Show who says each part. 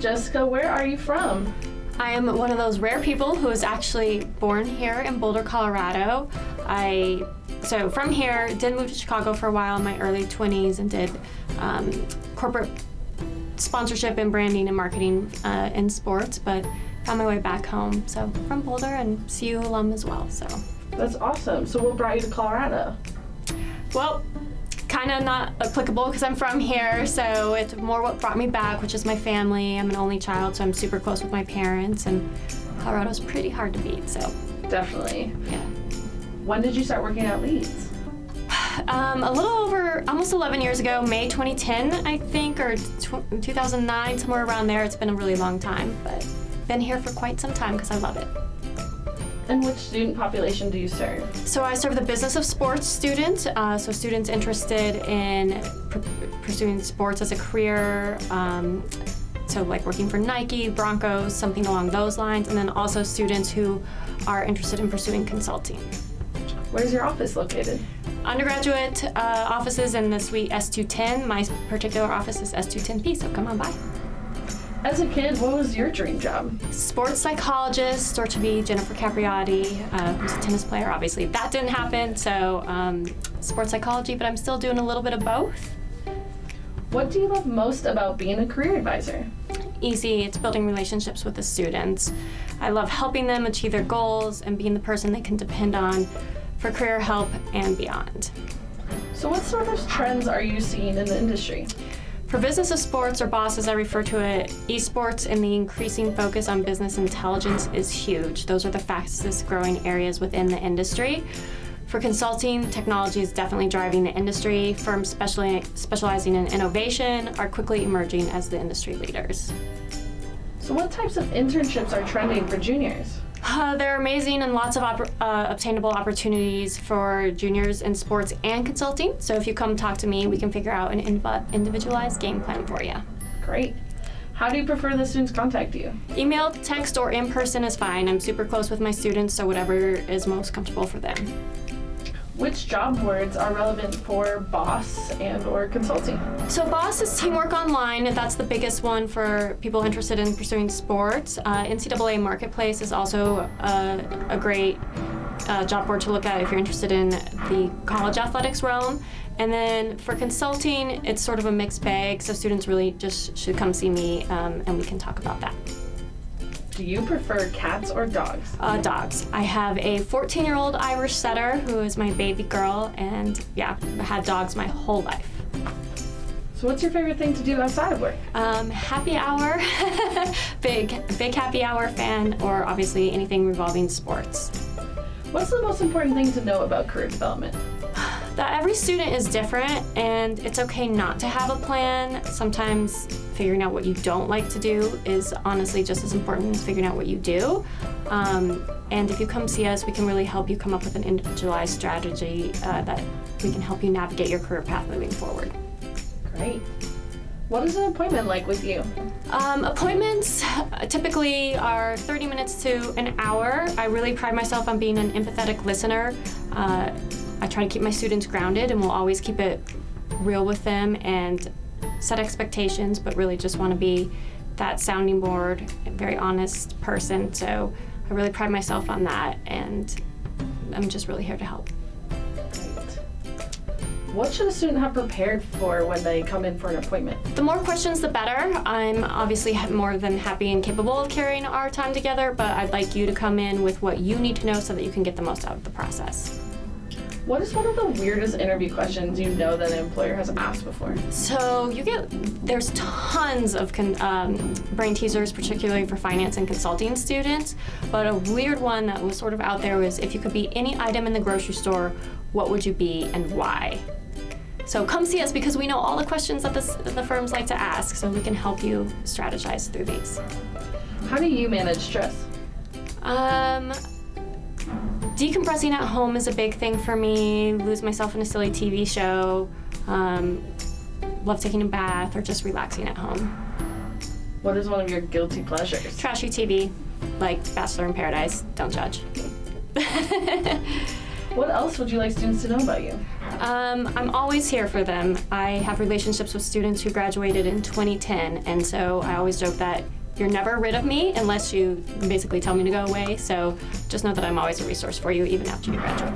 Speaker 1: Jessica, where are you from?
Speaker 2: I am one of those rare people who is actually born here in Boulder, Colorado. So from here, did move to Chicago for a while in my early 20s and did corporate sponsorship and branding and marketing in sports, but found my way back home. So from Boulder and CU alum as well. So
Speaker 1: That's awesome. So what brought you to Colorado?
Speaker 2: well, kind of not applicable because I'm from here, so it's more what brought me back, which is my family. I'm an only child, so I'm super close with my parents, and Colorado's pretty hard to beat, so
Speaker 1: Definitely.
Speaker 2: yeah.
Speaker 1: When did you start working at Leeds?
Speaker 2: A little over, almost 11 years ago, May 2010, I think, or 2009, somewhere around there. It's been a really long time, but been here for quite some time because I love it.
Speaker 1: And which student population do you serve?
Speaker 2: So I serve the business of sports students, so students interested in pursuing sports as a career, so like working for Nike, Broncos, something along those lines, and then also students who are interested in pursuing consulting.
Speaker 1: Where's your office located?
Speaker 2: Undergraduate offices in the suite S210. My particular office is S210P, so come on by.
Speaker 1: As a kid, what was your dream job?
Speaker 2: Sports psychologist, or to be Jennifer Capriati, who's a tennis player. Obviously, that didn't happen, so sports psychology, but I'm still doing a little bit of both.
Speaker 1: What do you love most about being a career advisor?
Speaker 2: Easy, it's building relationships with the students. I love helping them achieve their goals and being the person they can depend on for career help and beyond.
Speaker 1: So what sort of trends are you seeing in the industry?
Speaker 2: For business of sports, or BOSS as I refer to it, esports and the increasing focus on business intelligence is huge. Those are the fastest growing areas within the industry. For consulting, technology is definitely driving the industry. Firms specializing in innovation are quickly emerging as the industry leaders.
Speaker 1: So what types of internships are trending for juniors?
Speaker 2: They're amazing, and lots of obtainable opportunities for juniors in sports and consulting. So if you come talk to me, we can figure out an individualized game plan for you.
Speaker 1: Great. How do you prefer the students contact you?
Speaker 2: Email, text, or in person is fine. I'm super close with my students, so whatever is most comfortable for them.
Speaker 1: Which job words are relevant for BOSS and or consulting?
Speaker 2: So BOSS is teamwork online. That's the biggest one for people interested in pursuing sports. NCAA Marketplace is also a great job board to look at if you're interested in the college athletics realm. And then for consulting, it's sort of a mixed bag, so students really just should come see me and we can talk about that.
Speaker 1: Do you prefer cats or dogs?
Speaker 2: Dogs. I have a 14-year-old Irish setter who is my baby girl, and yeah, I've had dogs my whole life.
Speaker 1: So what's your favorite thing to do outside of work?
Speaker 2: Happy hour, big happy hour fan, or obviously anything revolving sports.
Speaker 1: What's the most important thing to know about career development?
Speaker 2: That every student is different, and it's okay not to have a plan. Sometimes figuring out what you don't like to do is honestly just as important as figuring out what you do. And if you come see us, we can really help you come up with an individualized strategy that we can help you navigate your career path moving forward.
Speaker 1: Great. What is an appointment like with you?
Speaker 2: Appointments typically are 30 minutes to an hour. I really pride myself on being an empathetic listener. I try to keep my students grounded, and will always keep it real with them and set expectations, but really just want to be that sounding board, a very honest person. So I really pride myself on that, and I'm just really here to help.
Speaker 1: Great. What should a student have prepared for when they come in for an appointment?
Speaker 2: The more questions, the better. I'm obviously more than happy and capable of carrying our time together, but I'd like you to come in with what you need to know so that you can get the most out of the process.
Speaker 1: What is one of the weirdest interview questions you know that an employer has asked before?
Speaker 2: So there's tons of brain teasers, particularly for finance and consulting students, but a weird one that was sort of out there was, if you could be any item in the grocery store, what would you be and why? So come see us, because we know all the questions that the firms like to ask, so we can help you strategize through these.
Speaker 1: How do you manage stress?
Speaker 2: Decompressing at home is a big thing for me. Lose myself in a silly TV show. Love taking a bath or just relaxing at home.
Speaker 1: What is one of your guilty pleasures?
Speaker 2: Trashy TV, like Bachelor in Paradise. Don't judge.
Speaker 1: What else would you like students to know about you?
Speaker 2: I'm always here for them. I have relationships with students who graduated in 2010, and so I always joke that you're never rid of me unless you basically tell me to go away. So just know that I'm always a resource for you, even after you graduate.